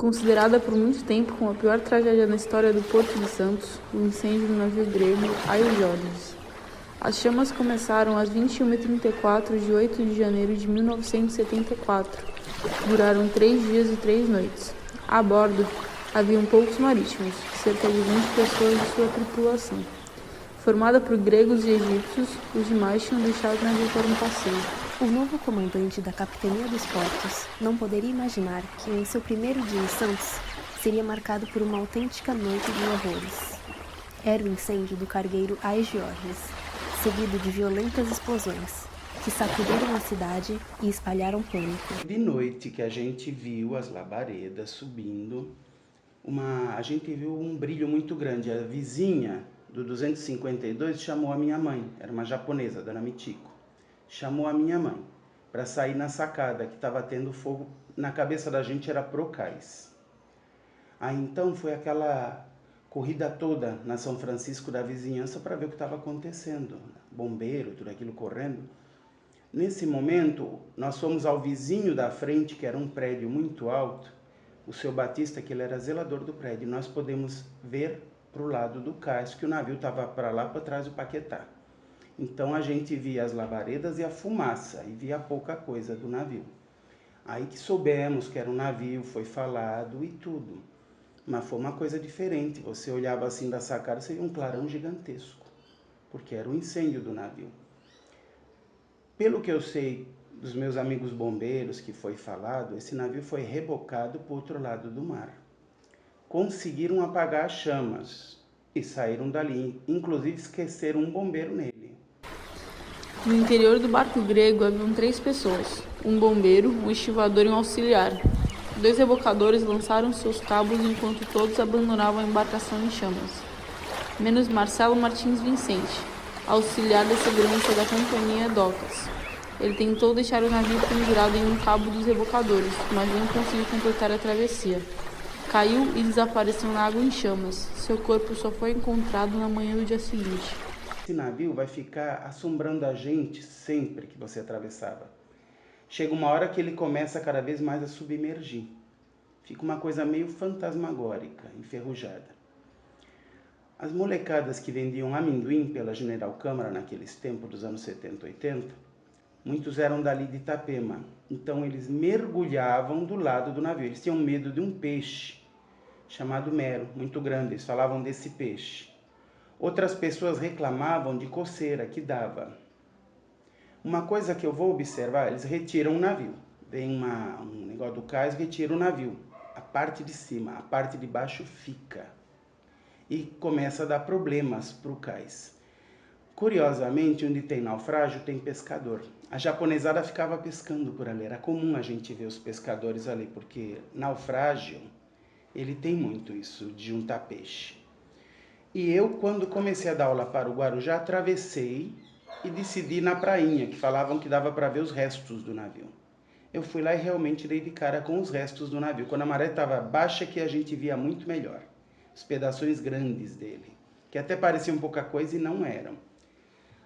considerada por muito tempo como a pior tragédia na história do Porto de Santos, o incêndio do navio grego Aio Georgios. As chamas começaram às 21h34 de 8 de janeiro de 1974. Duraram 3 dias e 3 noites. A bordo, haviam poucos marítimos, cerca de 20 pessoas de sua tripulação. Formada por gregos e egípcios, os demais tinham deixado o navio para um passeio. O novo comandante da Capitania dos Portos não poderia imaginar que em seu primeiro dia em Santos seria marcado por uma autêntica noite de horrores. Era o incêndio do cargueiro Aio Georgios, seguido de violentas explosões, que sacudiram a cidade e espalharam pânico. De noite que a gente viu as labaredas subindo, a gente viu um brilho muito grande. A vizinha do 252 chamou a minha mãe, era uma japonesa, dona Michiko. Chamou a minha mãe para sair na sacada, que estava tendo fogo. Na cabeça da gente era pro cais. Aí então foi aquela corrida toda na São Francisco da vizinhança para ver o que estava acontecendo. Bombeiro, tudo aquilo correndo. Nesse momento, nós fomos ao vizinho da frente, que era um prédio muito alto, o seu Batista, que ele era zelador do prédio. Nós podemos ver para o lado do cais, que o navio estava para lá, para trás do Paquetá. Então a gente via as labaredas e a fumaça, e via pouca coisa do navio. Aí que soubemos que era um navio, foi falado e tudo. Mas foi uma coisa diferente, você olhava assim da sacada, você via um clarão gigantesco, porque era o incêndio do navio. Pelo que eu sei dos meus amigos bombeiros que foi falado, esse navio foi rebocado para o outro lado do mar. Conseguiram apagar as chamas e saíram dali, inclusive esqueceram um bombeiro nele. No interior do barco grego haviam 3 pessoas, um bombeiro, um estivador e um auxiliar. 2 rebocadores lançaram seus cabos enquanto todos abandonavam a embarcação em chamas, menos Marcelo Martins Vicente, auxiliar de segurança da companhia Docas. Ele tentou deixar o navio pendurado em um cabo dos rebocadores, mas não conseguiu completar a travessia. Caiu e desapareceu na água em chamas. Seu corpo só foi encontrado na manhã do dia seguinte. Esse navio vai ficar assombrando a gente sempre que você atravessava. Chega uma hora que ele começa cada vez mais a submergir. Fica uma coisa meio fantasmagórica, enferrujada. As molecadas que vendiam amendoim pela General Câmara naqueles tempos dos anos 70, 80, muitos eram dali de Itapema. Então eles mergulhavam do lado do navio. Eles tinham medo de um peixe chamado mero, muito grande. Eles falavam desse peixe. Outras pessoas reclamavam de coceira que dava. Uma coisa que eu vou observar, eles retiram o navio. Vem um negócio do cais, retira o navio. A parte de cima, a parte de baixo fica. E começa a dar problemas para o cais. Curiosamente, onde tem naufrágio, tem pescador. A japonesada ficava pescando por ali. Era comum a gente ver os pescadores ali, porque naufrágio, ele tem muito isso, de juntar peixe. E eu, quando comecei a dar aula para o Guarujá, atravessei e decidi ir na prainha, que falavam que dava para ver os restos do navio. Eu fui lá e realmente dei de cara com os restos do navio. Quando a maré estava baixa, que a gente via muito melhor. Os pedaços grandes dele, que até pareciam pouca coisa e não eram.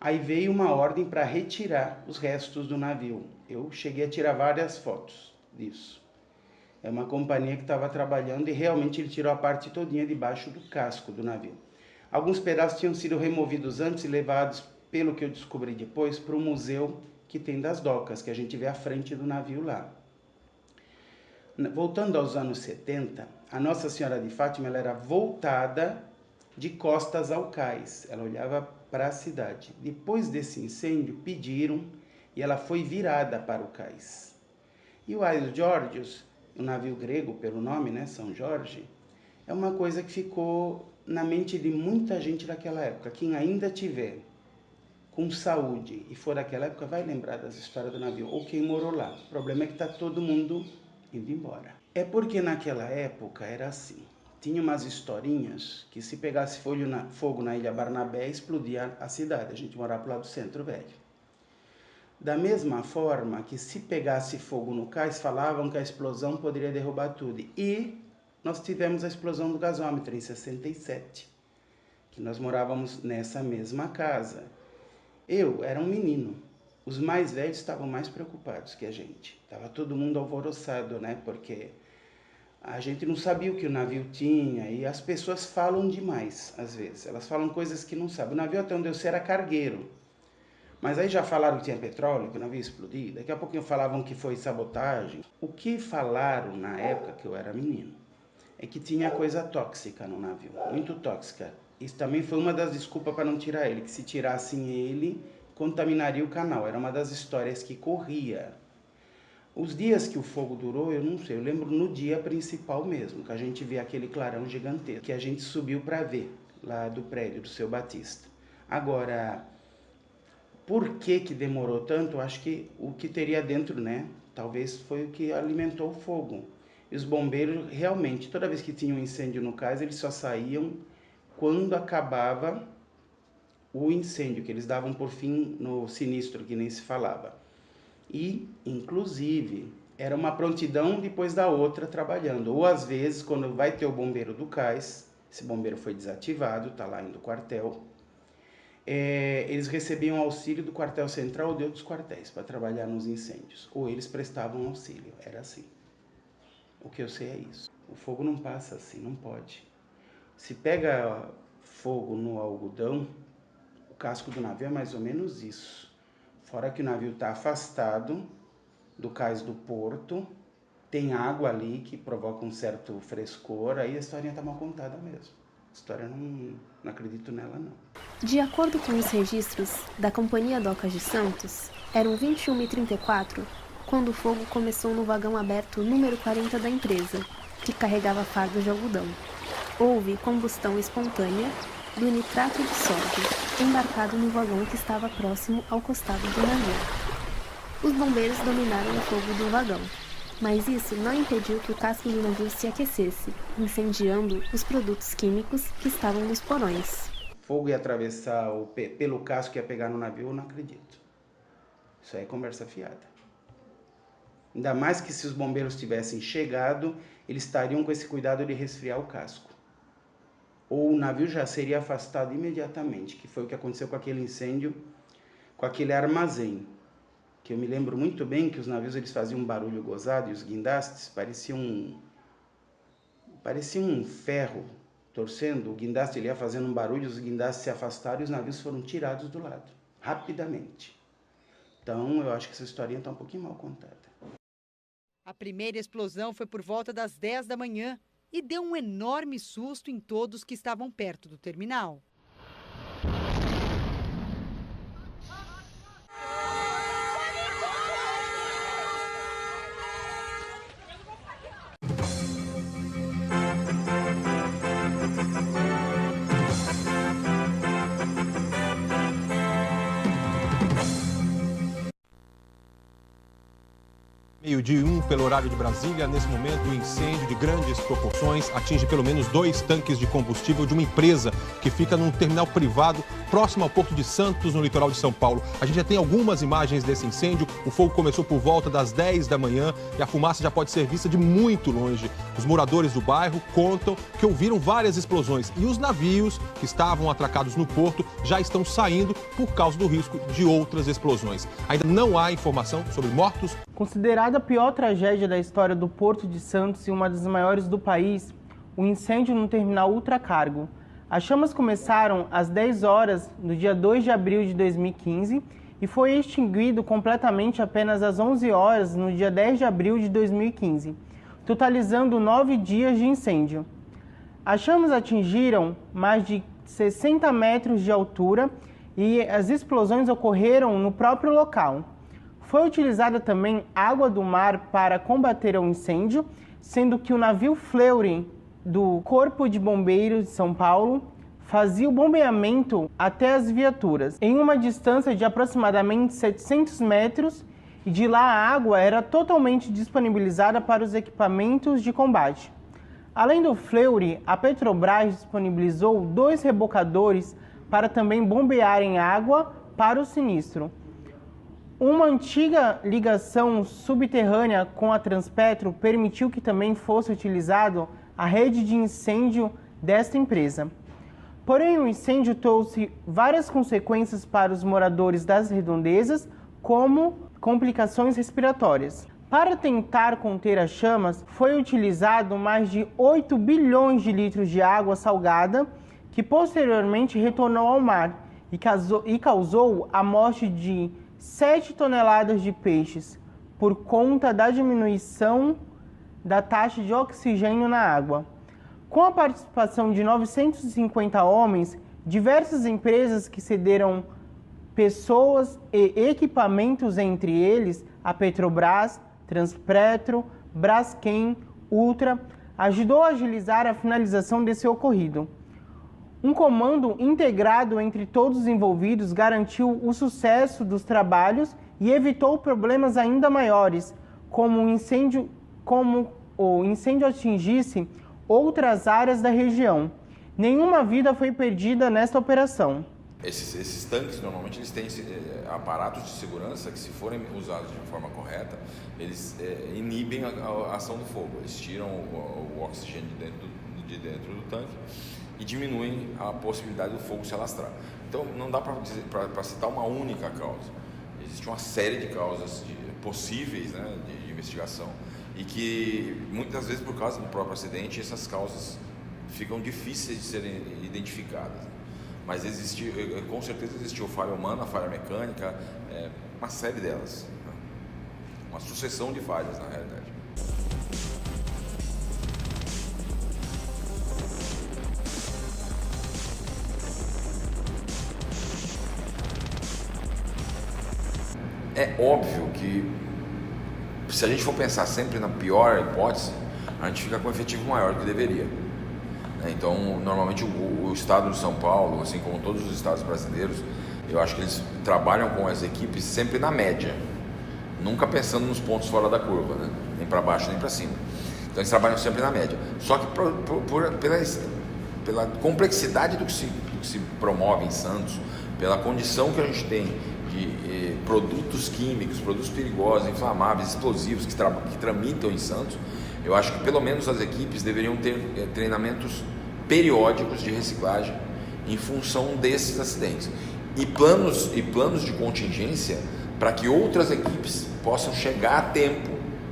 Aí veio uma ordem para retirar os restos do navio. Eu cheguei a tirar várias fotos disso. É uma companhia que estava trabalhando e realmente ele tirou a parte todinha de baixo do casco do navio. Alguns pedaços tinham sido removidos antes e levados, pelo que eu descobri depois, para o museu que tem das docas, que a gente vê à frente do navio lá. Voltando aos anos 70, a Nossa Senhora de Fátima ela era voltada de costas ao cais. Ela olhava para a cidade. Depois desse incêndio, pediram e ela foi virada para o cais. E o Aio Georgios, o navio grego pelo nome, né, São Jorge, é uma coisa que ficou na mente de muita gente daquela época. Quem ainda tiver com saúde e for daquela época vai lembrar das histórias do navio, ou quem morou lá. O problema é que está todo mundo indo embora. É porque naquela época era assim. Tinha umas historinhas que se pegasse fogo na Ilha Barnabé, explodia a cidade. A gente morava pro lado do Centro Velho. Da mesma forma que se pegasse fogo no cais, falavam que a explosão poderia derrubar tudo. E nós tivemos a explosão do gasômetro em 67, que nós morávamos nessa mesma casa. Eu era um menino. Os mais velhos estavam mais preocupados que a gente. Estava todo mundo alvoroçado, né? Porque A gente não sabia o que o navio tinha e as pessoas falam demais, às vezes. Elas falam coisas que não sabem. O navio, até onde eu sei, era cargueiro. Mas aí já falaram que tinha petróleo, que o navio explodiu. Daqui a pouquinho falavam que foi sabotagem. O que falaram na época que eu era menino é que tinha coisa tóxica no navio, muito tóxica. Isso também foi uma das desculpas para não tirar ele, que se tirassem ele, contaminaria o canal. Era uma das histórias que corria. Os dias que o fogo durou, eu não sei, eu lembro no dia principal mesmo, que a gente vê aquele clarão gigantesco, que a gente subiu para ver, lá do prédio do Seu Batista. Agora, por que demorou tanto? Acho que o que teria dentro, né, talvez foi o que alimentou o fogo. E os bombeiros, realmente, toda vez que tinha um incêndio no cais, eles só saíam quando acabava o incêndio, que eles davam por fim no sinistro, que nem se falava. E, inclusive, era uma prontidão depois da outra trabalhando. Ou, às vezes, quando vai ter o bombeiro do cais, esse bombeiro foi desativado, está lá indo do quartel, eles recebiam auxílio do quartel central ou de outros quartéis para trabalhar nos incêndios. Ou eles prestavam auxílio, era assim. O que eu sei é isso. O fogo não passa assim, não pode. Se pega fogo no algodão, o casco do navio é mais ou menos isso. Fora que o navio está afastado do cais do porto, tem água ali que provoca um certo frescor, aí a historinha está mal contada mesmo. A história não acredito nela, não. De acordo com os registros da Companhia Docas de Santos, eram 21h34 quando o fogo começou no vagão aberto número 40 da empresa, que carregava fardos de algodão. Houve combustão espontânea do nitrato de sódio, embarcado no vagão que estava próximo ao costado do navio. Os bombeiros dominaram o fogo do vagão, mas isso não impediu que o casco do navio se aquecesse, incendiando os produtos químicos que estavam nos porões. Fogo ia atravessar pelo casco que ia pegar no navio, eu não acredito. Isso aí é conversa fiada. Ainda mais que se os bombeiros tivessem chegado, eles estariam com esse cuidado de resfriar o casco. Ou o navio já seria afastado imediatamente, que foi o que aconteceu com aquele incêndio, com aquele armazém. Que eu me lembro muito bem que os navios eles faziam um barulho gozado e os guindastes pareciam um ferro torcendo. O guindaste ele ia fazendo um barulho, os guindastes se afastaram e os navios foram tirados do lado, rapidamente. Então eu acho que essa historinha está um pouquinho mal contada. A primeira explosão foi por volta das 10 da manhã e deu um enorme susto em todos que estavam perto do terminal. Meio-dia 1 pelo horário de Brasília. Nesse momento, um incêndio de grandes proporções atinge pelo menos 2 tanques de combustível de uma empresa que fica num terminal privado próximo ao Porto de Santos, no litoral de São Paulo. A gente já tem algumas imagens desse incêndio. O fogo começou por volta das 10 da manhã e a fumaça já pode ser vista de muito longe. Os moradores do bairro contam que ouviram várias explosões e os navios que estavam atracados no porto já estão saindo por causa do risco de outras explosões. Ainda não há informação sobre mortos. Considerada a pior tragédia da história do Porto de Santos e uma das maiores do país, o incêndio no terminal ultracargo. As chamas começaram às 10 horas no dia 2 de abril de 2015 e foi extinguido completamente apenas às 11 horas no dia 10 de abril de 2015, totalizando 9 dias de incêndio. As chamas atingiram mais de 60 metros de altura e as explosões ocorreram no próprio local. Foi utilizada também água do mar para combater o incêndio, sendo que o navio Fleury do Corpo de Bombeiros de São Paulo fazia o bombeamento até as viaturas, em uma distância de aproximadamente 700 metros, e de lá a água era totalmente disponibilizada para os equipamentos de combate. Além do Fleury, a Petrobras disponibilizou 2 rebocadores para também bombearem água para o sinistro. Uma antiga ligação subterrânea com a Transpetro permitiu que também fosse utilizado a rede de incêndio desta empresa. Porém, o incêndio trouxe várias consequências para os moradores das redondezas, como complicações respiratórias. Para tentar conter as chamas, foi utilizado mais de 8 bilhões de litros de água salgada, que posteriormente retornou ao mar e causou a morte de 7 toneladas de peixes, por conta da diminuição da taxa de oxigênio na água. Com a participação de 950 homens, diversas empresas que cederam pessoas e equipamentos, entre eles a Petrobras, Transpetro, Braskem, Ultra, ajudou a agilizar a finalização desse ocorrido. Um comando integrado entre todos os envolvidos garantiu o sucesso dos trabalhos e evitou problemas ainda maiores, como o incêndio atingisse outras áreas da região. Nenhuma vida foi perdida nesta operação. Esses tanques, normalmente, eles têm aparatos de segurança que, se forem usados de forma correta, eles inibem a ação do fogo. Eles tiram o oxigênio de dentro do tanque e diminuem a possibilidade do fogo se alastrar. Então, não dá para citar uma única causa. Existe uma série de causas possíveis, né, de investigação, e que, muitas vezes, por causa do próprio acidente, essas causas ficam difíceis de serem identificadas. Mas com certeza existiu falha humana, falha mecânica, uma série delas, né? Uma sucessão de falhas, na realidade. É óbvio que, se a gente for pensar sempre na pior hipótese, a gente fica com um efetivo maior do que deveria. Então, normalmente o estado de São Paulo, assim como todos os estados brasileiros, eu acho que eles trabalham com as equipes sempre na média, nunca pensando nos pontos fora da curva, né? Nem para baixo nem para cima. Então eles trabalham sempre na média. Só que pela complexidade do que se promove em Santos, pela condição que a gente tem de produtos químicos, produtos perigosos, inflamáveis, explosivos que tramitam em Santos, eu acho que pelo menos as equipes deveriam ter treinamentos periódicos de reciclagem em função desses acidentes e planos de contingência para que outras equipes possam chegar a tempo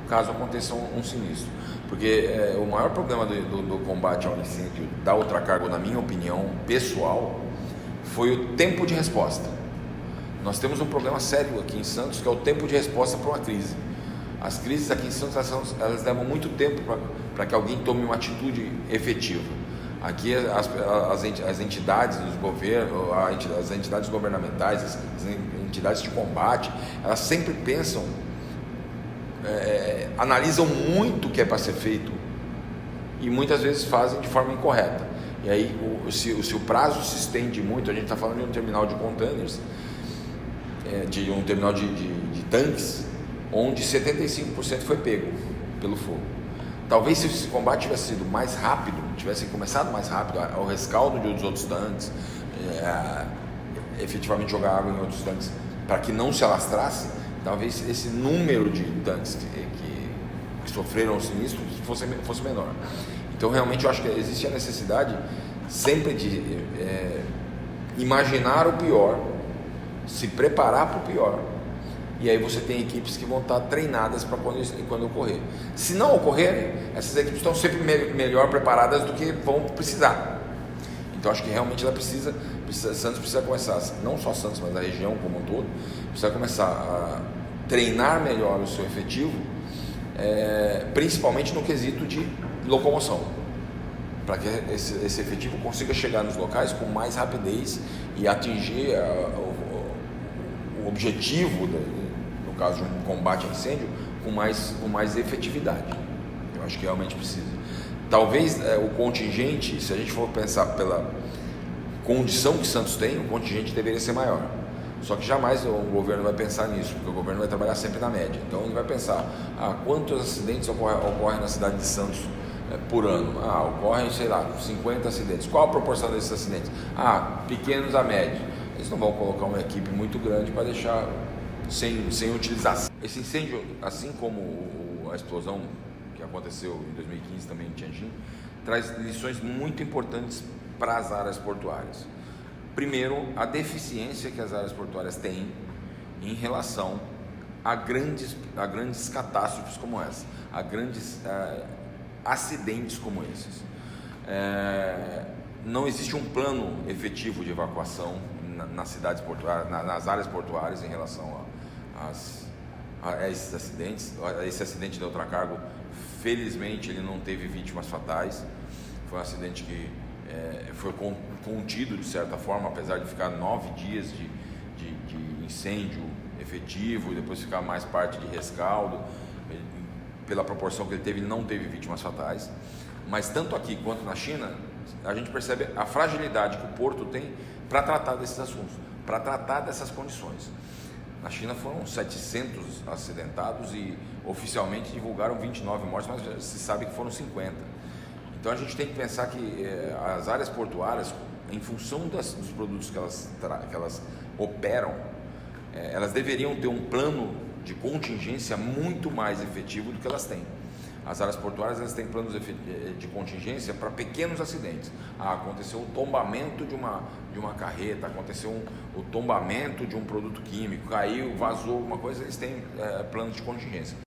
caso aconteça um sinistro. Porque o maior problema do combate ao incêndio da Ultracargo, na minha opinião pessoal, foi o tempo de resposta. Nós temos um problema sério aqui em Santos, que é o tempo de resposta para uma crise. As crises aqui em Santos, elas levam muito tempo para que alguém tome uma atitude efetiva. Aqui as entidades dos governos, as entidades governamentais, as entidades de combate, elas sempre pensam, analisam muito o que é para ser feito e muitas vezes fazem de forma incorreta. E aí, se o prazo se estende muito, a gente está falando de um terminal de containers, de um terminal de tanques, onde 75% foi pego pelo fogo. Talvez, se esse combate tivesse sido mais rápido, tivesse começado mais rápido, ao rescaldo dos outros tanques, efetivamente jogar água em outros tanques, para que não se alastrasse, talvez esse número de tanques que sofreram o sinistro fosse menor. Então, realmente, eu acho que existe a necessidade sempre de imaginar o pior, se preparar para o pior, e aí você tem equipes que vão estar treinadas para quando ocorrer. Se não ocorrerem, essas equipes estão sempre melhor preparadas do que vão precisar. Então, acho que realmente Santos precisa começar, não só Santos, mas a região como um todo, precisa começar a treinar melhor o seu efetivo, principalmente no quesito de locomoção, para que esse efetivo consiga chegar nos locais com mais rapidez e atingir o objetivo, no caso de um combate a incêndio, com mais efetividade. Eu acho que realmente precisa. Talvez o contingente, se a gente for pensar pela condição que Santos tem, o contingente deveria ser maior. Só que jamais o governo vai pensar nisso, porque o governo vai trabalhar sempre na média. Então ele vai pensar, quantos acidentes ocorrem na cidade de Santos por ano? Ocorrem, 50 acidentes. Qual a proporção desses acidentes? Pequenos a médios. Eles não vão colocar uma equipe muito grande para deixar sem utilização. Esse incêndio, assim como a explosão que aconteceu em 2015 também em Tianjin, traz lições muito importantes para as áreas portuárias. Primeiro, a deficiência que as áreas portuárias têm em relação a grandes catástrofes como essa, a grandes acidentes como esses. Não existe um plano efetivo de evacuação nas cidades portuárias, nas áreas portuárias em relação a esses acidentes. Esse acidente da Ultracargo, felizmente, ele não teve vítimas fatais. Foi um acidente que foi contido de certa forma, apesar de ficar 9 dias de incêndio efetivo e depois ficar mais parte de rescaldo. Pela proporção que ele teve, não teve vítimas fatais. Mas tanto aqui quanto na China, a gente percebe a fragilidade que o porto tem para tratar desses assuntos, para tratar dessas condições. Na China foram 700 acidentados e oficialmente divulgaram 29 mortes, mas se sabe que foram 50. Então a gente tem que pensar que as áreas portuárias, em função dos produtos que elas operam, elas deveriam ter um plano de contingência muito mais efetivo do que elas têm. As áreas portuárias, elas têm planos de contingência para pequenos acidentes. Aconteceu o tombamento de uma carreta, aconteceu o tombamento de um produto químico, caiu, vazou alguma coisa, eles têm planos de contingência.